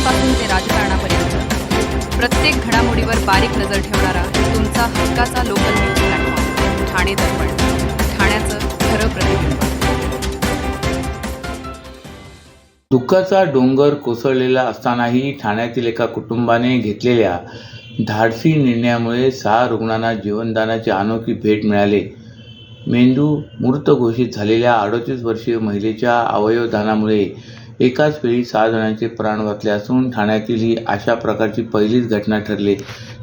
पक्षांपासून ते राजकारणापर्यंत प्रत्येक घडामोडीवर बारीक नजर ठेवणारा तुमचा हक्काचा लोकल न्यूज प्लॅटफॉर्म ठाणे दर्पण, ठाण्याचं खरं प्रतिबिंब. दुःखाचा डोंगर कोसळलेला असतानाही ठाण्यातील एका कुटुंबाने घेतलेल्या धाडसी निर्णयामुळे 6 रुग्णांना जीवनदानाची अनोखी भेट मिळाली. मेंदू मृत घोषित झालेल्या 38 वर्षीय महिलेच्या अवयवदानामुळे एकाच वेळी 6 जणांचे प्राण वाचले असून ठाण्यातील ही अशा प्रकारची पहिलीच घटना ठरली.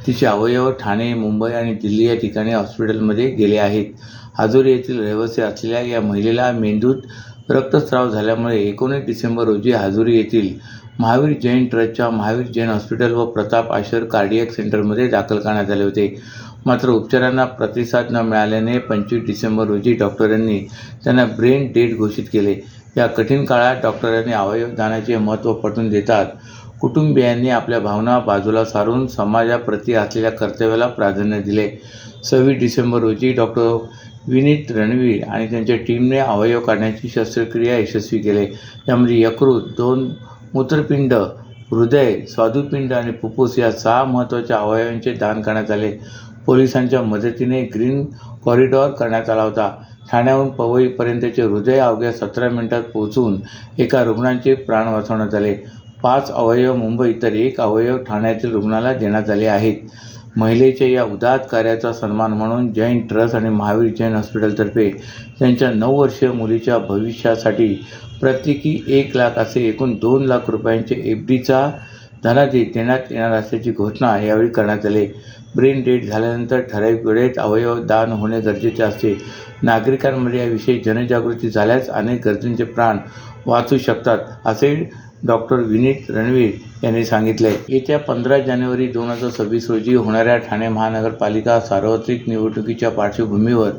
तिचे अवयव ठाणे, मुंबई आणि दिल्ली या ठिकाणी हॉस्पिटलमध्ये गेले आहेत. हाजोरी येथील रहिवासी असलेल्या या महिलेला मेंदूत रक्तस्राव झाल्यामुळे 19 डिसेंबर रोजी हाजोरी येथील महावीर जैन ट्रस्टच्या महावीर जैन हॉस्पिटल व प्रताप आश्रय कार्डियक सेंटरमध्ये दाखल करण्यात आले होते. मात्र उपचारांना प्रतिसाद न मिळाल्याने 25 डिसेंबर रोजी डॉक्टरांनी त्यांना ब्रेन डेड घोषित केले. या कठीण काळात डॉक्टरांनी अवयवदानाचे महत्त्व पटवून देतात कुटुंबियांनी आपल्या भावना बाजूला सारून समाजाप्रती असलेल्या कर्तव्याला प्राधान्य दिले. 26 डिसेंबर रोजी डॉक्टर विनीत रणवीर आणि त्यांच्या टीमने अवयव काढण्याची शस्त्रक्रिया यशस्वी केली. यामध्ये यकृत, 2 मूत्रपिंड, हृदय, स्वादुपिंड आणि फुफ्फुस या 6 महत्त्वाच्या अवयवांचे दान करण्यात आले. पोलिसांच्या मदतीने ग्रीन कॉरिडॉर करण्यात आला होता. ठाण्याहून पवईपर्यंतचे हृदय अवघ्या 17 मिनिटात पोहोचून एका रुग्णाचे प्राण वाचवण्यात आले. 5 अवयव मुंबई तर 1 अवयव ठाण्यातील रुग्णाला देण्यात आले आहेत. महिलेच्या या उदात्त कार्याचा सन्मान म्हणून जैन ट्रस्ट आणि महावीर जैन हॉस्पिटलतर्फे त्यांच्या 9 वर्षीय मुलीच्या भविष्यासाठी प्रत्येकी 1 लाख असे एकूण 2 लाख रुपयांचे FDचा धनादेश देण्यात येणार असल्याची घोषणा यावेळी करण्यात आली. ब्रेन डेड झाल्यानंतर ठराविक वेळेत अवयव दान होणे गरजेचे असते. नागरिकांमध्ये याविषयी जनजागृती झाल्यास अनेक गरजूंचे प्राण वाचू शकतात असे डॉक्टर विनीत रणवीर यांनी सांगितले. येत्या 15 जानेवारी 2026 रोजी होणाऱ्या ठाणे महानगरपालिका सार्वत्रिक निवडणुकीच्या पार्श्वभूमीवर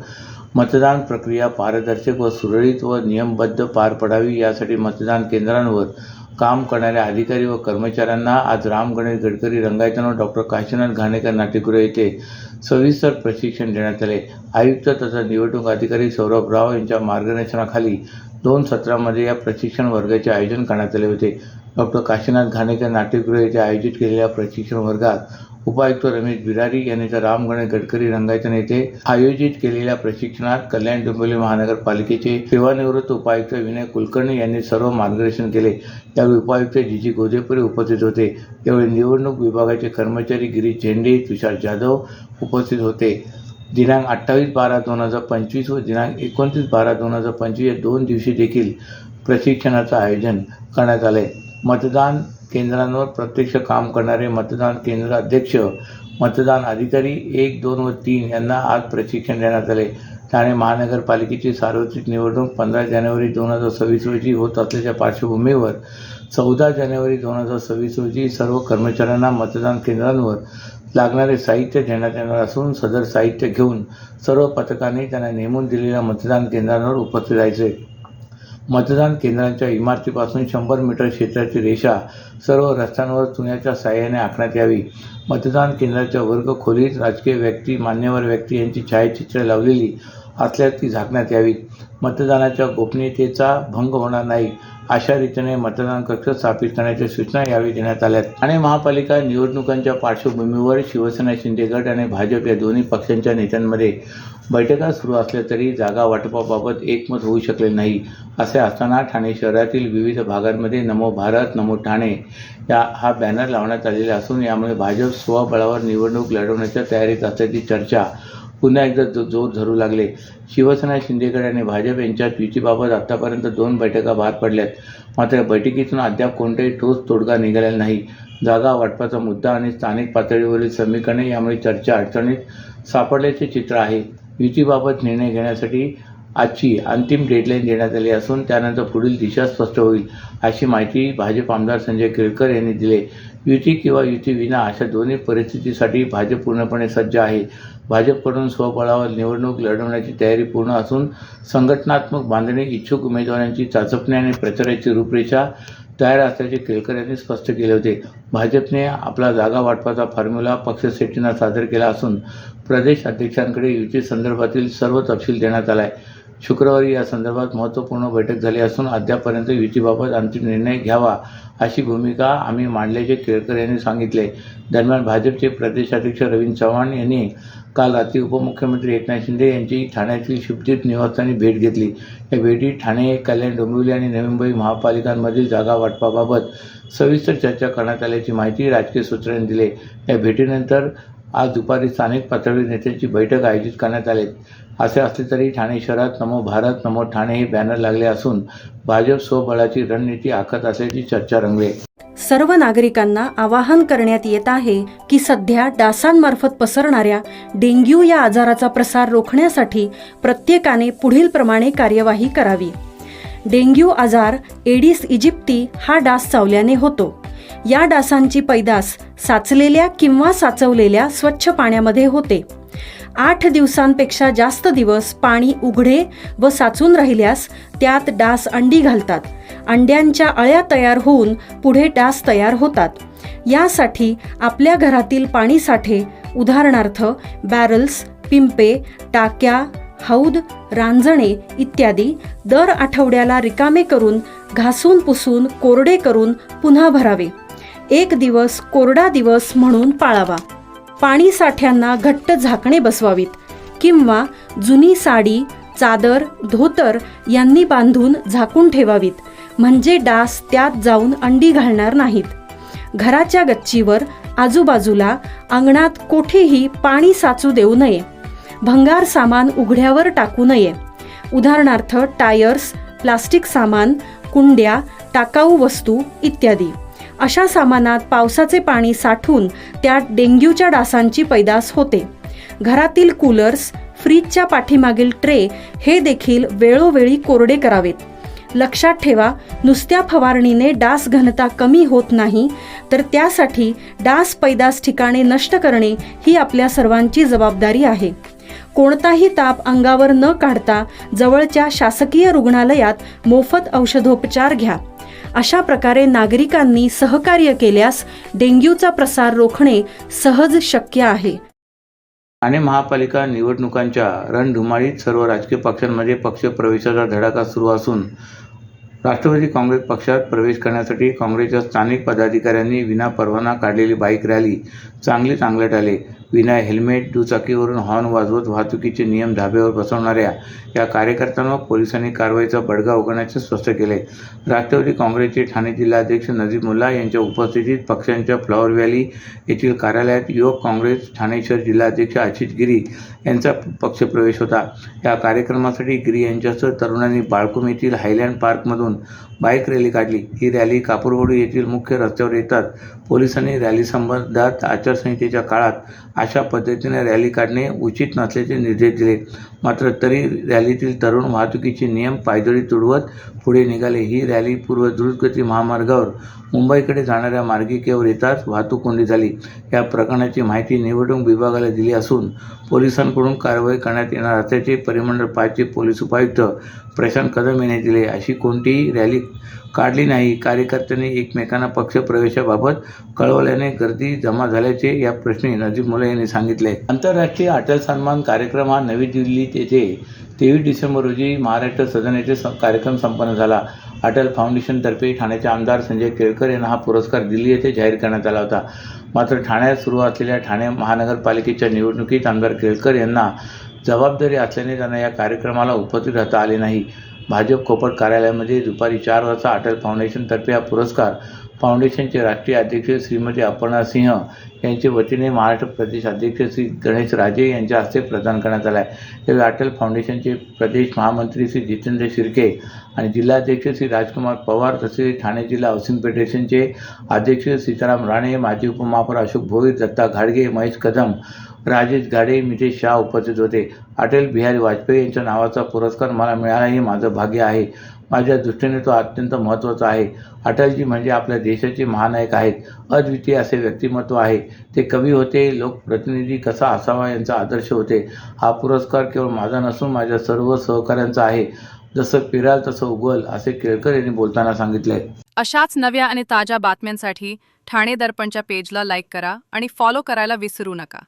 मतदान प्रक्रिया पारदर्शक व सुरळीत व नियमबद्ध पार पडावी यासाठी मतदान केंद्रांवर काम करणाऱ्या अधिकारी व कर्मचाऱ्यांना आज राम गणेश गडकरी रंगायतन व डॉक्टर काशीनाथ घाणेकर नाट्यगृह येथे सविस्तर प्रशिक्षण देण्यात आले. आयुक्त तथा निवडणूक अधिकारी सौरभ राव यांच्या मार्गदर्शनाखाली 2 सत्रामध्ये या प्रशिक्षण वर्गाचे आयोजन करण्यात आले होते. डॉक्टर काशीनाथ घाणेकर नाट्यगृह येथे आयोजित केलेल्या प्रशिक्षण वर्गात उपायुक्त रमेश बिरारी यांनी तर राम गणेश गडकरी रंगायतन येथे आयोजित केलेल्या प्रशिक्षणात कल्याण डोंबिवली महानगरपालिकेचे सेवानिवृत्त उपायुक्त विनय कुलकर्णी यांनी सर्व मार्गदर्शन केले. यावेळी उपायुक्त जी गोदेपुरे उपस्थित होते. यावेळी निवडणूक विभागाचे कर्मचारी गिरीश झेंडे, तुषार जाधव उपस्थित होते. दिनांक 28/12/2025 व दिनांक 29/12/2025 या 2 दिवशी देखील प्रशिक्षणाचं आयोजन करण्यात आले. मतदान केंद्रांवर प्रत्यक्ष काम करणारे मतदान केंद्र अध्यक्ष, मतदान अधिकारी 1, 2 व 3 यांना आज प्रशिक्षण देण्यात आले. ठाणे महानगरपालिकेची सार्वत्रिक निवडणूक 15 जानेवारी 2026 रोजी होत असल्याच्या पार्श्वभूमीवर 14 जानेवारी 2026 रोजी सर्व कर्मचाऱ्यांना मतदान केंद्रांवर लागणारे साहित्य देण्यात येणार असून सदर साहित्य घेऊन सर्व पथकांनी त्यांना नेमून दिलेल्या मतदान केंद्रांवर उपस्थित राहायचे. मतदान केंद्रांच्या इमारतीपासून 100 मीटर क्षेत्राची रेषा सर्व रस्त्यांवर चुन्याच्या साहाय्याने आखण्यात यावी. मतदान केंद्राच्या वर्ग खोलीत राजकीय व्यक्ती, मान्यवर व्यक्ती यांची छायाचित्रे लावलेली असल्यास ती झाकण्यात यावीत. मतदानाच्या गोपनीयतेचा भंग होणार नाही अशा रीतीने मतदान कक्ष स्थापित करण्याच्या सूचना यावेळी देण्यात आल्या. ठाणे महापालिका निवडणुकांच्या पार्श्वभूमीवर शिवसेना, शिंदे गट आणि भाजप या दोन्ही पक्षांच्या नेत्यांमध्ये बैठका सुरू असल्या तरी जागा वाटपाबाबत एकमत होऊ शकले नाही. असे असताना ठाणे शहरातील विविध भागांमध्ये नमो भारत, नमो ठाणे हा बॅनर लावण्यात आलेला असून यामुळे भाजप स्वबळावर निवडणूक लढवण्याच्या तयारीत असल्याची चर्चा पुन्हा एकदा जोर धरू लागले. शिवसेना, शिंदेगड आणि भाजप यांच्यात युतीबाबत आतापर्यंत 2 बैठका पार पडल्यात. मात्र बैठकीतून अद्याप कोणताही ठोस तोडगा निघालेला नाही. जागा वाटपाचा मुद्दा आणि स्थानिक पातळीवरील समीकरणे यामुळे चर्चा अडचणीत सापडल्याचे चित्र आहे. युतीबाबत निर्णय घेण्यासाठी आजची अंतिम डेडलाईन देण्यात आली असून त्यानंतर पुढील दिशा स्पष्ट होईल अशी माहिती भाजप आमदार संजय केळकर यांनी दिली. युती किंवा युतीविना अशा दोन्ही परिस्थितीसाठी भाजप पूर्णपणे सज्ज आहे. भाजपकडून स्वबळावर निवडणूक लढवण्याची तयारी पूर्ण असून संघटनात्मक बांधणी, इच्छुक उमेदवारांची चाचपणी आणि प्रचाराची रूपरेषा तयार असल्याचे केळकर यांनी स्पष्ट केले होते. भाजपने आपला जागा वाटपाचा फॉर्म्युला पक्षश्रेष्ठींना सादर केला असून प्रदेश अध्यक्षांकडे युती संदर्भातील सर्व तपशील देण्यात आला आहे. शुक्रवारी या संदर्भात महत्त्वपूर्ण बैठक झाली असून अद्यापपर्यंत युतीबाबत अंतिम निर्णय घ्यावा अशी भूमिका आम्ही मांडल्याचे केळकर यांनी सांगितले. दरम्यान भाजपचे प्रदेशाध्यक्ष रवींद्र चव्हाण यांनी काल रात्री उपमुख्यमंत्री एकनाथ शिंदे यांची ठाण्यातील शुभदीप निवासस्थानी भेट घेतली. या भेटीत ठाणे, कल्याण, डोंबिवली आणि नवी मुंबई महापालिकांमधील जागा वाटपाबाबत सविस्तर चर्चा करण्यात आल्याची माहिती राजकीय सूत्रांनी दिली. या भेटीनंतर आज दुपारी स्थानिक पातळीवर नेत्यांची बैठक आयोजित करण्यात आली. असे असले तरी ठाणे शहरात नमो भारत, नमो ठाणे हे बॅनर लागले असून भाजप स्वबळाची रणनीती आखत असल्याची चर्चा रंगली. सर्व नागरिकांना आवाहन करण्यात येत आहे की सध्या डासांमार्फत पसरणाऱ्या डेंग्यू या आजाराचा प्रसार रोखण्यासाठी प्रत्येकाने पुढीलप्रमाणे कार्यवाही करावी. डेंग्यू आजार एडिस इजिप्ती हा डास चावल्याने होतो. या डासांची पैदास साचलेल्या किंवा साचवलेल्या स्वच्छ पाण्यामध्ये होते. 8 दिवसांपेक्षा जास्त दिवस पाणी उघडे व साचून राहिल्यास त्यात डास अंडी घालतात. अंड्यांच्या अळ्या तयार होऊन पुढे डास तयार होतात. यासाठी आपल्या घरातील पाणीसाठे उदाहरणार्थ बॅरल्स, पिंपे, टाक्या, हौद, रांजणे इत्यादी दर आठवड्याला रिकामे करून घासून पुसून कोरडे करून पुन्हा भरावे. 1 दिवस कोरडा दिवस म्हणून पाळावा. पाणी साठ्यांना घट्ट झाकणे बसवावीत किंवा जुनी साडी, चादर, धोतर यांनी बांधून झाकून ठेवावीत, म्हणजे डास त्यात जाऊन अंडी घालणार नाहीत. घराच्या गच्चीवर, आजूबाजूला, अंगणात कोठेही पाणी साचू देऊ नये. भंगार सामान उघड्यावर टाकू नये. उदाहरणार्थ टायर्स, प्लास्टिक सामान, कुंड्या, टाकाऊ वस्तू इत्यादी. अशा सामानात पावसाचे पाणी साठून त्यात डेंग्यूच्या डासांची पैदास होते. घरातील कूलर्स, फ्रीजच्या पाठीमागील ट्रे हे देखील वेळोवेळी कोरडे करावेत. लक्षात ठेवा, नुसत्या फवारणीने डास घनता कमी होत नाही, तर त्यासाठी डास पैदास ठिकाणे नष्ट करणे ही आपल्या सर्वांची जबाबदारी आहे. कोणताही ताप अंगावर न काढता जवळच्या शासकीय रुग्णालयात मोफत औषधोपचार घ्या. अशा प्रकारे नागरिकांनी सहकार्य केल्यास डेंग्यूचा प्रसार रोखणे सहज शक्य आहे. ठाणे महापालिका निवडणुकांच्या रणधुमाळीत सर्व राजकीय पक्षांमध्ये पक्षप्रवेशाचा धडाका सुरू असून राष्ट्रवादी काँग्रेस पक्षात प्रवेश करण्यासाठी काँग्रेसच्या स्थानिक पदाधिकाऱ्यांनी विनापरवाना काढलेली बाईक रॅली चांगलीच अंगलट आली. विना हेल्मेट, दुचाकीवरून हॉर्न वाजवत वाहतुकीचे नियम धाब्यावर बसवणाऱ्या या कार्यकर्त्यांवर पोलिसांनी कारवाईचा बडगा उगारण्याचे स्पष्ट केले. राष्ट्रवादी काँग्रेसचे ठाणे जिल्हाध्यक्ष नजीब मुल्ला यांच्या उपस्थितीत पक्षांच्या फ्लॉवर व्हॅली येथील कार्यालयात युवक काँग्रेस ठाणे शहर जिल्हाध्यक्ष आशिष गिरी यांचा पक्षप्रवेश होता. या कार्यक्रमासाठी गिरी यांच्यासह तरुणांनी बाळकुम येथील हायलँड पार्कमधून बाईक रॅली काढली. ही रॅली कापूरहोडी येथील मुख्य रस्त्यावर येतात. पोलिसांनी रॅली संबंधात आचारसंहितेच्या काळात अशा पद्धतीने रॅली काढणे उचित नसल्याचे निर्देश दिले. मात्र तरी रॅलीतील तरुण वाहतुकीचे नियम पायदळी तुडवत पुढे निघाले. ही रॅली पूर्व द्रुतगती महामार्गावर मुंबईकडे जाणाऱ्या मार्गिकेवर येताच वाहतूक कोंडी झाली. या प्रकरणाची माहिती निवडणूक विभागाला दिली असून पोलिसांकडून कारवाई करण्यात येणार असल्याचे परिमंडळ 5चे पोलीस उपायुक्त प्रशांत कदम यांनी दिले. अशी कोणतीही रॅली काढली नाही. कार्यकर्त्यांनी एकमेकांना पक्षप्रवेशाबाबत कळवल्याने गर्दी जमा झाल्याचे या प्रश्नी नजीब मुल्ला यांनी सांगितले. आंतरराष्ट्रीय अटल सन्मान कार्यक्रम हा नवी दिल्लीत येथे 23 डिसेंबर रोजी महाराष्ट्र सदन येथे कार्यक्रम संपन्न झाला. अटल फाउंडेशनतर्फे ठाण्याचे आमदार संजय केळकर यांना हा पुरस्कार दिल्ली येथे जाहीर करण्यात आला होता. मात्र ठाण्यात सुरू असलेल्या ठाणे महानगरपालिकेच्या निवडणुकीत आमदार केळकर यांना जबाबदारी असल्याने त्यांना या कार्यक्रमाला उपस्थित राहता आले नाही. भाजप कोपट कार्यालयामध्ये दुपारी 4 वाजता अटल फाउंडेशनतर्फे हा पुरस्कार फाउंडेशनचे राष्ट्रीय अध्यक्ष श्रीमती अपर्णा सिंह यांच्या वतीने महाराष्ट्र प्रदेश अध्यक्ष श्री गणेश राजे यांच्या हस्ते प्रदान करण्यात आला आहे. यावेळी अटल फाउंडेशनचे प्रदेश महामंत्री श्री जितेंद्र शिर्के आणि जिल्हाध्यक्ष श्री राजकुमार पवार तसेच ठाणे जिल्हा हाऊसिंग फेडरेशनचे अध्यक्ष सीताराम राणे, माजी उपमहापौर अशोक भोईर, दत्ता घाडगे, महेश कदम, राजेश गाडे, मितेश शाह उपस्थित होते. अटल बिहारी वाजपेयी यांच्या नावाचा पुरस्कार मला मिळाला हे माझं भाग्य आहे. माझ्या दृष्टीने तो अत्यंत महत्त्वाचा आहे. अटलजी म्हणजे आपल्या देशाचे महानायक आहेत. अद्वितीय असे व्यक्तिमत्व आहे. ते कवी होते, लोकप्रतिनिधी कसा असावा यांचा आदर्श होते. हा पुरस्कार केवळ माझा नसून माझ्या सर्व सहकाऱ्यांचा आहे. जसं पेराल तसं उगवल असे केळकर यांनी बोलताना सांगितले. अशाच नव्या आणि ताज्या बातम्यांसाठी ठाणे दर्पणच्या पेजला लाईक करा आणि फॉलो करायला विसरू नका.